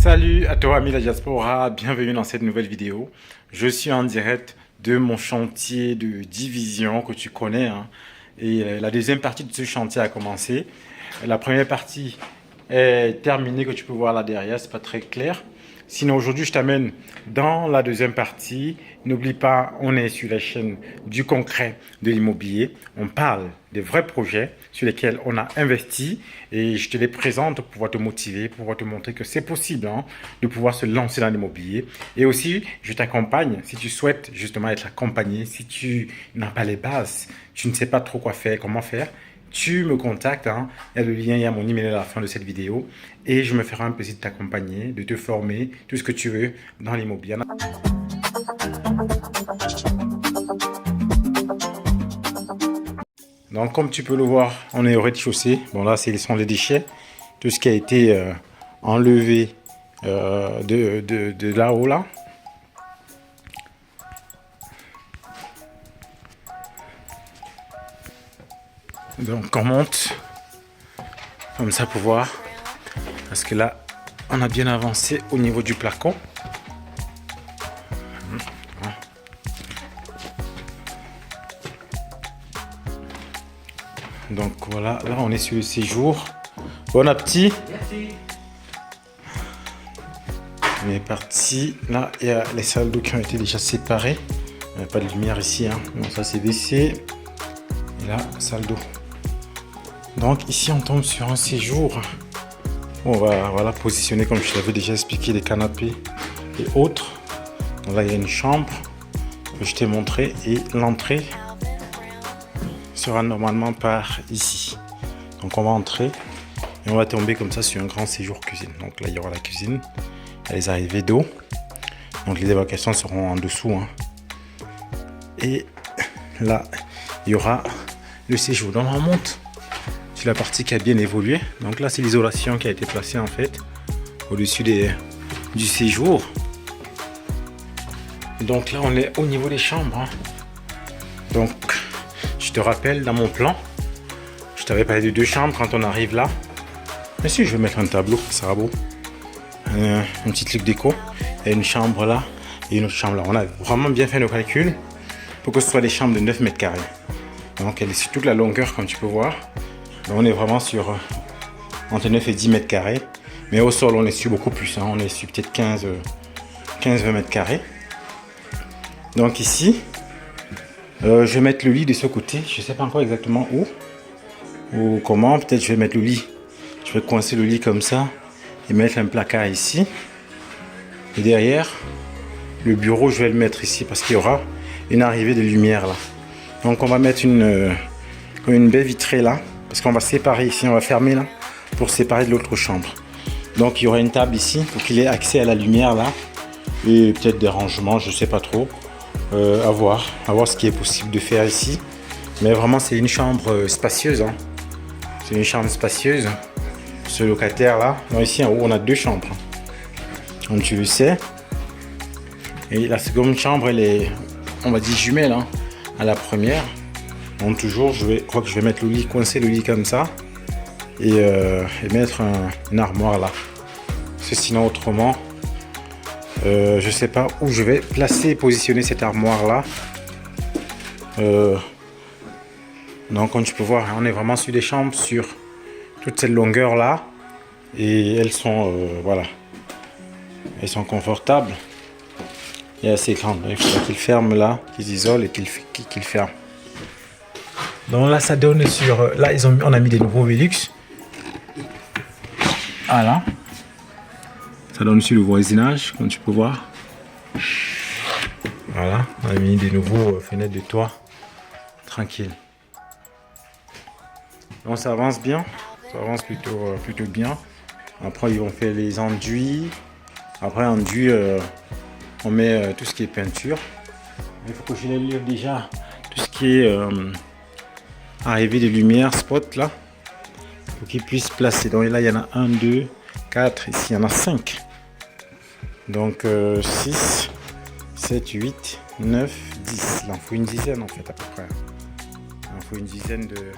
Salut à toi, amis de la diaspora, bienvenue dans cette nouvelle vidéo. Je suis en direct de mon chantier de division que tu connais, hein. Et la deuxième partie de ce chantier a commencé. La première partie est terminée, que tu peux voir là derrière, c'est pas très clair. Sinon, aujourd'hui, je t'amène dans la deuxième partie. N'oublie pas, on est sur la chaîne du concret de l'immobilier. On parle des vrais projets sur lesquels on a investi et je te les présente pour pouvoir te motiver, pour pouvoir te montrer que c'est possible, hein, de pouvoir se lancer dans l'immobilier. Et aussi, je t'accompagne si tu souhaites justement être accompagné, si tu n'as pas les bases, tu ne sais pas trop quoi faire, comment faire. Tu me contactes, hein. Il y a le lien, il y a mon email à la fin de cette vidéo et je me ferai un plaisir de t'accompagner, de te former, tout ce que tu veux dans l'immobilier. Donc comme tu peux le voir, on est au rez-de-chaussée. Bon là, ce sont les déchets, tout ce qui a été enlevé de là-haut là. Donc on monte comme ça pour voir, parce que là on a bien avancé au niveau du plafond. Donc voilà, là on est sur le séjour. Bon appétit. Merci. On est parti. Là il y a les salles d'eau qui ont été déjà séparées. Il n'y a pas de lumière ici, hein. Bon, ça c'est baissé. Et là, salle d'eau. Donc ici on tombe sur un séjour. On va voilà, positionner, comme je t'avais déjà expliqué, les canapés et autres. Donc là il y a une chambre que je t'ai montré et l'entrée sera normalement par ici. Donc on va entrer et on va tomber comme ça sur un grand séjour cuisine. Donc là il y aura la cuisine, il y a les arrivées d'eau. Donc les évacuations seront en dessous, hein. Et là il y aura le séjour. Donc on monte sur la partie qui a bien évolué. Donc là c'est l'isolation qui a été placée en fait au-dessus du séjour. Donc là on est au niveau des chambres, hein. Donc je te rappelle, dans mon plan je t'avais parlé de 2 chambres quand on arrive là. Mais si, je vais mettre un tableau, ça sera beau. Un petit truc déco. Et une chambre là et une autre chambre là. On a vraiment bien fait nos calculs pour que ce soit des chambres de 9 mètres carrés. Donc elle est sur toute la longueur comme tu peux voir. Donc, on est vraiment sur entre 9 et 10 mètres carrés. Mais au sol on est sur beaucoup plus, hein. On est sur peut-être 15-20 mètres carrés. Donc ici je vais mettre le lit de ce côté. Je ne sais pas encore exactement où ou comment. Peut-être je vais mettre le lit. Je vais coincer le lit comme ça et mettre un placard ici. Et derrière le bureau je vais le mettre ici parce qu'il y aura une arrivée de lumière là. Donc on va mettre une baie vitrée là, parce qu'on va séparer ici, on va fermer là, pour séparer de l'autre chambre. Donc il y aura une table ici, pour qu'il ait accès à la lumière là, et peut-être des rangements, je sais pas trop, à voir ce qui est possible de faire ici. Mais vraiment c'est une chambre spacieuse, hein. C'est une chambre spacieuse, ce locataire là. Donc ici en haut on a 2 chambres, comme tu le sais. Et la seconde chambre elle est, on va dire, jumelle, hein, à la première. Donc toujours je crois que je vais mettre le lit, coincer le lit comme ça et mettre une armoire là. Parce que sinon autrement je sais pas où je vais placer et positionner cette armoire là. Donc comme tu peux voir, on est vraiment sur des chambres sur toute cette longueur là et elles sont voilà, elles sont confortables et assez grandes. Il faut qu'ils ferment là, qu'ils isolent et qu'ils ferment. Donc là ça donne sur, là on a mis des nouveaux Velux. Voilà, ça donne sur le voisinage comme tu peux voir. Voilà, on a mis des nouveaux fenêtres de toit, tranquille. Donc ça avance bien, ça avance plutôt bien. Après ils vont faire les enduits. Après enduit on met tout ce qui est peinture. Il faut que je les lire déjà tout ce qui est arrivée de lumière spot là, pour qu'ils puissent placer. Donc là il y en a 1, 2, 4, ici il y en a 5. Donc 6, 7, 8, 9, 10. Il en faut une dizaine en fait à peu près. Il en faut une dizaine de